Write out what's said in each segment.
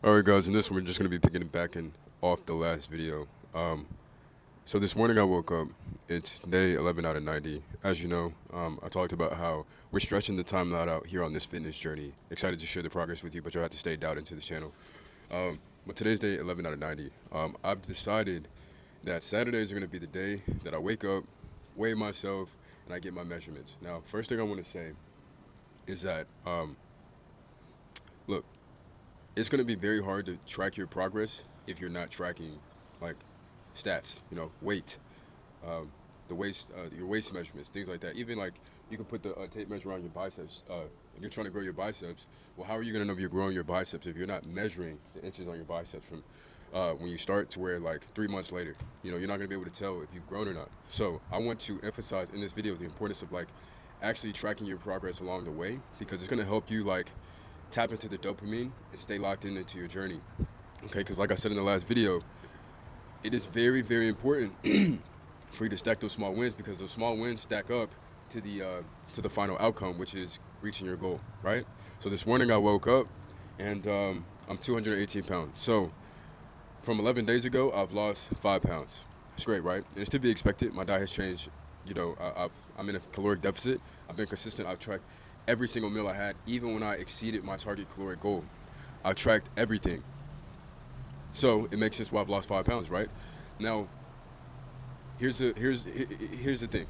Alright guys, in this one we're just going to be picking it back and off the last video. So this morning I woke up, it's day 11 out of 90. As you know, I talked about how we're stretching the timeline out here on this fitness journey. Excited to share the progress with you, but you'll have to stay dialed into the channel. But today's day 11 out of 90. I've decided that Saturdays are going to be the day that I wake up, weigh myself, and I get my measurements. Now, first thing I want to say is that, look, it's going to be very hard to track your progress if you're not tracking like stats, weight, um, the waist, your waist measurements, things like that. Even like you can put the tape measure on your biceps. If you're trying to grow your biceps, well, how are you going to know if you're growing your biceps if you're not measuring the inches on your biceps from when you start to where like 3 months later? You're not going to be able to tell if you've grown or not. So I want to emphasize in this video the importance of like actually tracking your progress along the way, because it's going to help you like tap into the dopamine and stay locked in into your journey. Okay, because like I said in the last video, it is very, very important for you to stack those small wins, because those small wins stack up to the final outcome, which is reaching your goal, right? So this morning I woke up and I'm 218 pounds. So from 11 days ago, I've lost 5 pounds. It's great, right? And it's to be expected. My diet has changed. I'm in a caloric deficit. I've been consistent. I've tracked every single meal I had, even when I exceeded my target caloric goal. I tracked everything. So it makes sense why I've lost 5 pounds, right? Now, here's the thing.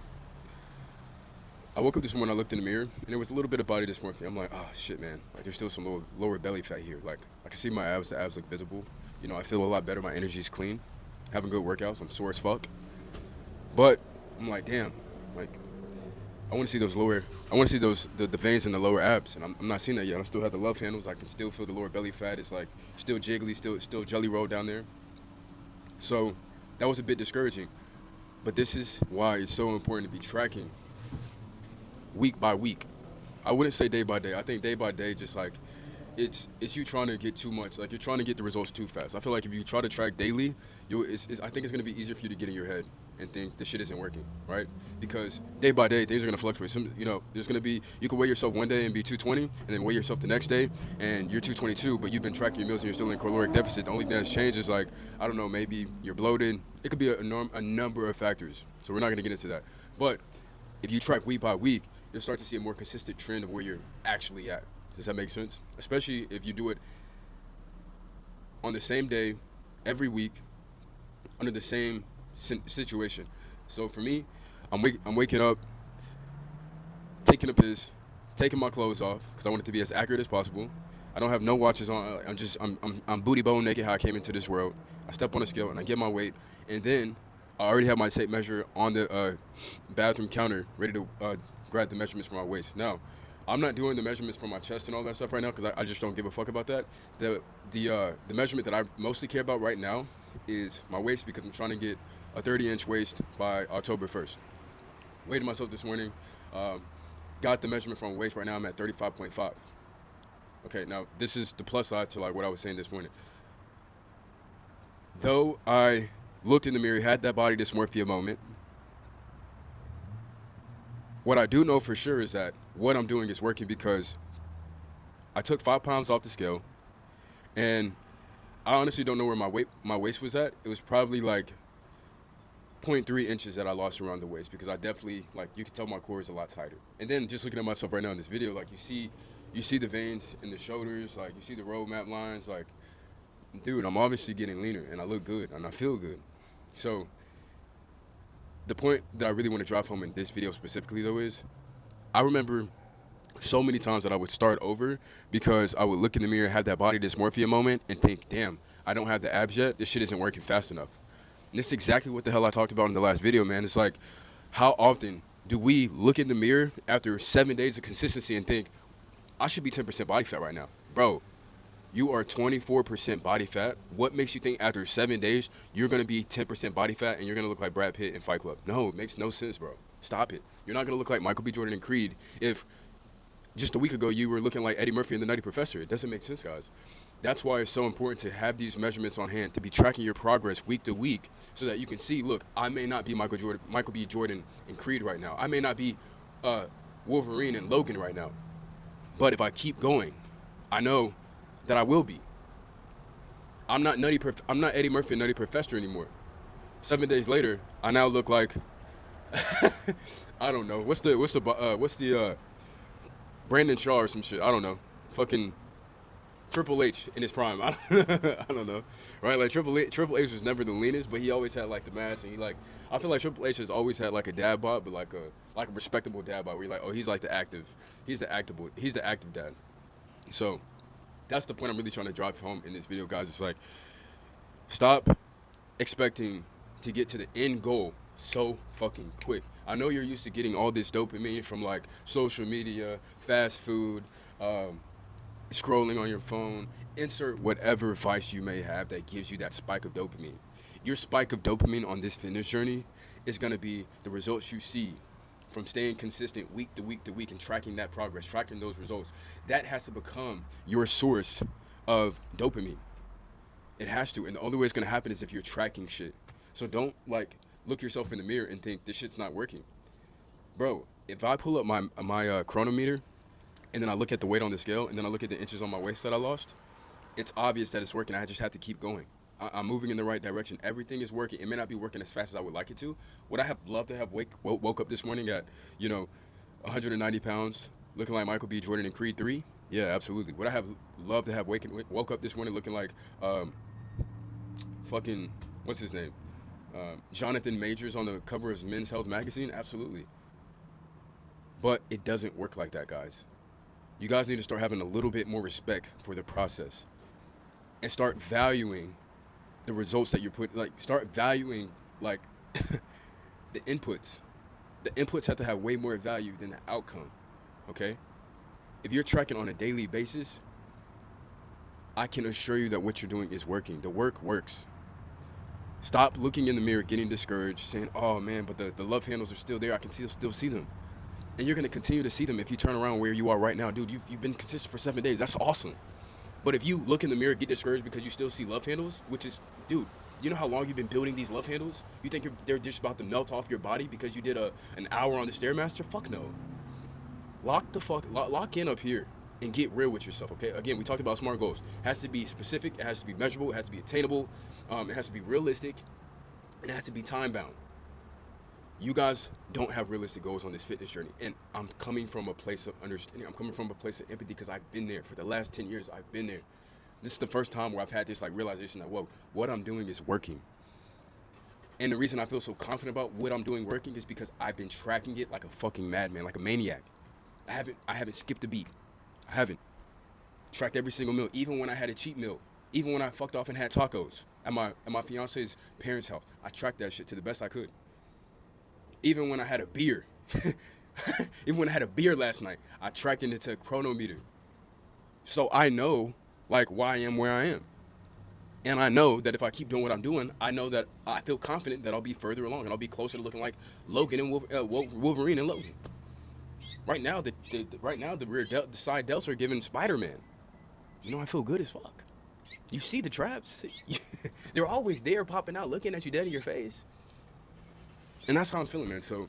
I woke up this morning, I looked in the mirror, and there was a little bit of body dysmorphia. I'm like, oh shit, man. Like there's still some lower belly fat here. Like I can see my abs. The abs look visible. I feel a lot better. My energy's clean. Having good workouts. I'm sore as fuck. But I'm like, damn. Like I want to see those lower. I want to see the veins in the lower abs, and I'm not seeing that yet. I still have the love handles. I can still feel the lower belly fat. It's like still jiggly, still jelly roll down there. So that was a bit discouraging. But this is why it's so important to be tracking week by week. I wouldn't say day by day. I think day by day, just like it's you trying to get too much. Like you're trying to get the results too fast. I feel like if you try to track daily, I think it's gonna be easier for you to get in your head and think the shit isn't working, right? Because day by day, things are gonna fluctuate. There's gonna be, you can weigh yourself one day and be 220, and then weigh yourself the next day and you're 222, but you've been tracking your meals and you're still in caloric deficit. The only thing that's changed is like, I don't know, maybe you're bloated. It could be a number of factors. So we're not gonna get into that. But if you track week by week, you'll start to see a more consistent trend of where you're actually at. Does that make sense? Especially if you do it on the same day, every week, under the same situation. So for me, I'm waking up, taking a piss, taking my clothes off because I want it to be as accurate as possible. I don't have no watches on. I'm booty bone naked how I came into this world. I step on a scale and I get my weight, and then I already have my tape measure on the bathroom counter, ready to grab the measurements for my waist. Now, I'm not doing the measurements for my chest and all that stuff right now because I just don't give a fuck about that. The measurement that I mostly care about right now is my waist, because I'm trying to get a 30-inch waist by October 1st. Weighed myself this morning. Got the measurement from my waist. Right now I'm at 35.5. Okay, now this is the plus side to like what I was saying this morning. Though I looked in the mirror, had that body dysmorphia moment, what I do know for sure is that what I'm doing is working, because I took 5 pounds off the scale, and I honestly don't know where my waist was at. It was probably like 0.3 inches that I lost around the waist, because I definitely, like, you can tell my core is a lot tighter. And then just looking at myself right now in this video, like you see the veins in the shoulders, like you see the roadmap lines, like, dude, I'm obviously getting leaner and I look good and I feel good. So the point that I really want to drive home in this video specifically though is, I remember so many times that I would start over because I would look in the mirror, have that body dysmorphia moment, and think, damn, I don't have the abs yet. This shit isn't working fast enough. And this is exactly what the hell I talked about in the last video, man. It's like, how often do we look in the mirror after 7 days of consistency and think, I should be 10% body fat right now? Bro, you are 24% body fat. What makes you think after 7 days you're gonna be 10% body fat and you're gonna look like Brad Pitt in Fight Club? No, it makes no sense, bro. Stop it. You're not gonna look like Michael B. Jordan and Creed if just a week ago you were looking like Eddie Murphy and the Nutty Professor. It doesn't make sense, guys. That's why it's so important to have these measurements on hand, to be tracking your progress week to week, so that you can see, look, I may not be Michael B. Jordan and Creed right now. I may not be Wolverine and Logan right now. But if I keep going, I know that I will be. I'm not Eddie Murphy and Nutty Professor anymore. 7 days later, I now look like I don't know. What's the Brandon Shaw or some shit. I don't know. Fucking Triple H in his prime. I don't know, right? Like Triple H was never the leanest, but he always had like the mass, and he like. I feel like Triple H has always had like a dad bod, but like a respectable dad bod. Where you're like, oh, he's like he's the active dad. So that's the point I'm really trying to drive home in this video, guys. It's like stop expecting to get to the end goal so fucking quick. I know you're used to getting all this dopamine from like social media, fast food, scrolling on your phone, insert whatever vice you may have that gives you that spike of dopamine. Your spike of dopamine on this fitness journey is going to be the results you see from staying consistent week to week to week and tracking that progress, tracking those results. That has to become your source of dopamine. It has to. And the only way it's going to happen is if you're tracking shit. So don't like look yourself in the mirror and think this shit's not working. Bro, if I pull up my chronometer and then I look at the weight on the scale, and then I look at the inches on my waist that I lost, it's obvious that it's working. I just have to keep going. I'm moving in the right direction. Everything is working. It may not be working as fast as I would like it to. Would I have loved to have woke up this morning at, 190 pounds, looking like Michael B. Jordan in Creed 3? Yeah, absolutely. Would I have loved to have woke up this morning looking like fucking, what's his name? Jonathan Majors on the cover of Men's Health magazine? Absolutely. But it doesn't work like that, guys. You guys need to start having a little bit more respect for the process and start valuing the results that you're putting. Like, start valuing, like, the inputs. The inputs have to have way more value than the outcome, okay? If you're tracking on a daily basis, I can assure you that what you're doing is working. The work works. Stop looking in the mirror, getting discouraged, saying, oh, man, but the love handles are still there. I can still see them. And you're going to continue to see them if you turn around where you are right now. Dude, you've been consistent for 7 days. That's awesome. But if you look in the mirror, get discouraged because you still see love handles, which is, dude, you know how long you've been building these love handles? You think they're just about to melt off your body because you did an hour on the Stairmaster? Fuck no. Lock in up here and get real with yourself, okay? Again, we talked about SMART goals. It has to be specific. It has to be measurable. It has to be attainable. It has to be realistic. And it has to be time-bound. You guys don't have realistic goals on this fitness journey, and I'm coming from a place of understanding. I'm coming from a place of empathy because I've been there for the last 10 years. I've been there. This is the first time where I've had this like realization that, whoa, what I'm doing is working. And the reason I feel so confident about what I'm doing working is because I've been tracking it like a fucking madman, like a maniac. I haven't skipped a beat. I haven't tracked every single meal, even when I had a cheat meal, even when I fucked off and had tacos at my fiance's parents' house. I tracked that shit to the best I could. Even when I had a beer, even when I had a beer last night, I tracked it into a chronometer. So I know, like, why I am where I am. And I know that if I keep doing what I'm doing, I know that I feel confident that I'll be further along and I'll be closer to looking like Logan and Wolverine and Logan. Right now, the side delts are giving Spider-Man. I feel good as fuck. You see the traps. They're always there popping out, looking at you dead in your face. And that's how I'm feeling, man. So,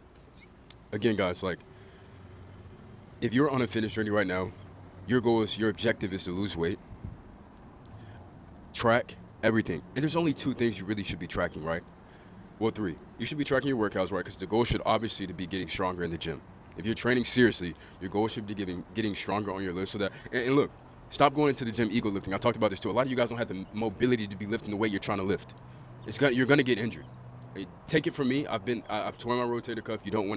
again, guys, like, if you're on a fitness journey right now, your objective is to lose weight, track everything. And there's only 2 things you really should be tracking, right? Well, 3. You should be tracking your workouts, right? Because the goal should obviously to be getting stronger in the gym. If you're training seriously, your goal should be getting stronger on your lift. So that, and look, stop going into the gym ego lifting. I talked about this too. A lot of you guys don't have the mobility to be lifting the weight you're trying to lift. You're gonna get injured. Take it from me. I've torn my rotator cuff. You don't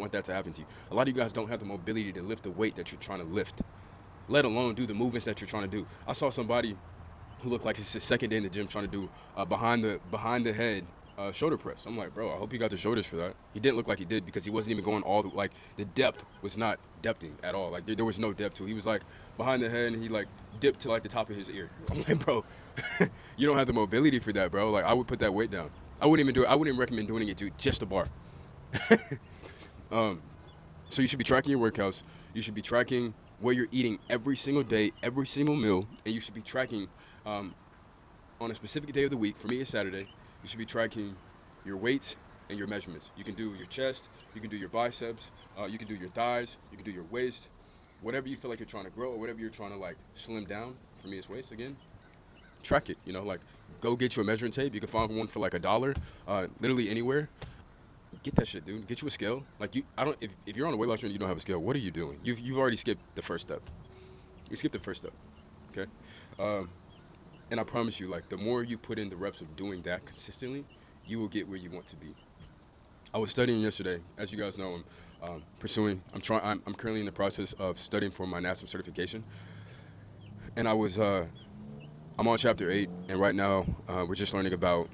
want that to happen to you. A lot of you guys don't have the mobility to lift the weight that you're trying to lift, let alone do the movements that you're trying to do. I saw somebody who looked like it's his second day in the gym trying to do behind the head shoulder press. I'm like, bro, I hope you got the shoulders for that. He didn't look like he did because he wasn't even going all the depth was not depthing at all. Like there was no depth to it. He was like behind the head and he like dipped to like the top of his ear. I'm like, bro, you don't have the mobility for that, bro. Like I would put that weight down. I wouldn't even do it. I wouldn't recommend doing it to just a bar. So you should be tracking your workouts. You should be tracking what you're eating every single day, every single meal, and you should be tracking on a specific day of the week. For me, it's Saturday. You should be tracking your weight and your measurements. You can do your chest, you can do your biceps, you can do your thighs, you can do your waist, whatever you feel like you're trying to grow or whatever you're trying to like slim down. For me, it's waist again. track it. You know, like go get you a measuring tape. You can find one for like $1, literally anywhere. Get that shit, dude. Get you a scale. Like I don't. If you're on a weight loss journey, you don't have a scale. What are you doing? You've already skipped the first step. You skipped the first step. Okay. Um, and I promise you, like the more you put in the reps of doing that consistently, you will get where you want to be. I was studying yesterday, as you guys know. I'm pursuing. I'm currently in the process of studying for my NASM certification, and I'm on chapter 8, and right now we're just learning about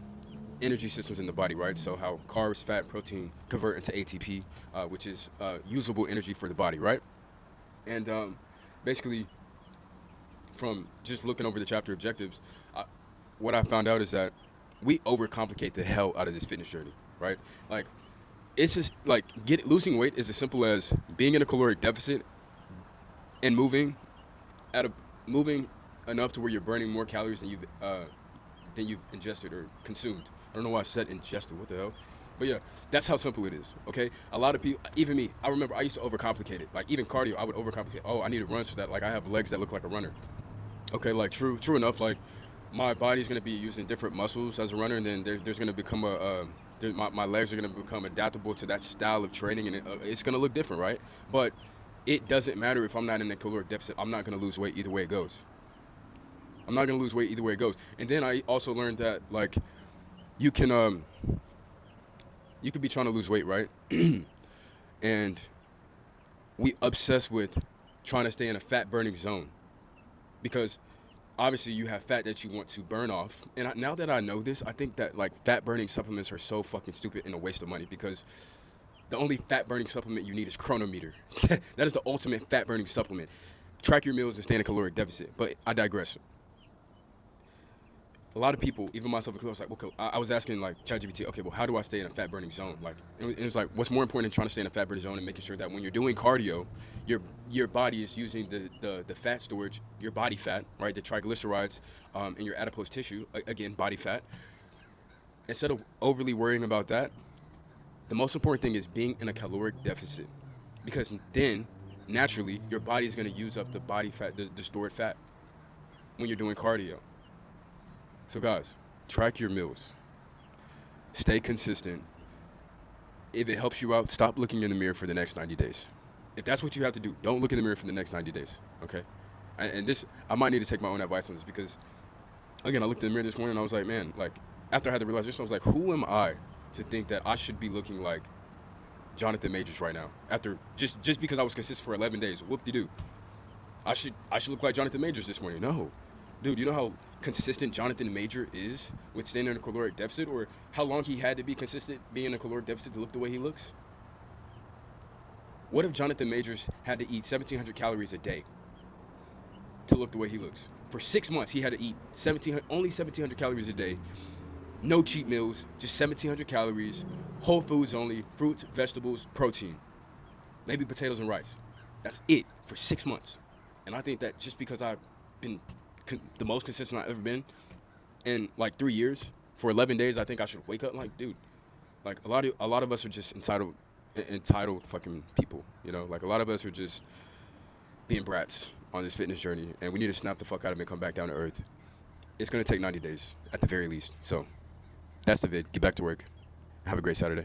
energy systems in the body, right? So how carbs, fat, protein convert into ATP, which is usable energy for the body, right? And basically, from just looking over the chapter objectives, what I found out is that we overcomplicate the hell out of this fitness journey, right? Like, it's just like losing weight is as simple as being in a caloric deficit and moving enough to where you're burning more calories than you've ingested or consumed. I don't know why I said ingested. What the hell? But yeah, that's how simple it is. Okay, a lot of people, even me, I remember I used to overcomplicate it. Like even cardio, I would overcomplicate. Oh, I need to run so that like I have legs that look like a runner. Okay, like true enough. Like my body's gonna be using different muscles as a runner, and then there's gonna become my legs are gonna become adaptable to that style of training, and it's gonna look different, right? But it doesn't matter if I'm not in a caloric deficit. I'm not gonna lose weight either way it goes. I'm not gonna lose weight either way it goes. And then I also learned that like you can you could be trying to lose weight, right? And we obsess with trying to stay in a fat burning zone because obviously you have fat that you want to burn off. And now that I know this, I think that like fat burning supplements are so fucking stupid and a waste of money because the only fat burning supplement you need is Chronometer. That is the ultimate fat burning supplement. Track your meals and stay in a caloric deficit. But I digress. A lot of people, even myself included, was like, okay, I was asking like ChatGPT, okay, well, how do I stay in a fat burning zone? Like, it was like, what's more important than trying to stay in a fat burning zone and making sure that when you're doing cardio, your body is using the fat storage, your body fat, right, the triglycerides, in your adipose tissue, again, body fat. Instead of overly worrying about that, the most important thing is being in a caloric deficit, because then naturally your body is going to use up the body fat, the stored fat, when you're doing cardio. So guys, track your meals. Stay consistent. If it helps you out, stop looking in the mirror for the next 90 days. If that's what you have to do, don't look in the mirror for the next 90 days, okay? And this, I might need to take my own advice on this because, again, I looked in the mirror this morning and I was like, man, like, after I had the realization, I was like, who am I to think that I should be looking like Jonathan Majors right now? After, just because I was consistent for 11 days, whoop-de-doo. I should look like Jonathan Majors this morning. No. Dude, you know how consistent Jonathan Major is with staying in a caloric deficit, or how long he had to be consistent being in a caloric deficit to look the way he looks? What if Jonathan Majors had to eat 1,700 calories a day to look the way he looks? For 6 months, he had to eat only 1,700 calories a day, no cheat meals, just 1,700 calories, whole foods only, fruits, vegetables, protein, maybe potatoes and rice. That's it for 6 months. And I think that just because I've been the most consistent I've ever been in like 3 years, for 11 days, I think I should wake up like, dude, like a lot of us are just entitled fucking people, you know? Like a lot of us are just being brats on this fitness journey, and we need to snap the fuck out of it and come back down to earth. It's gonna take 90 days at the very least. So that's the vid. Get back to work. Have a great Saturday.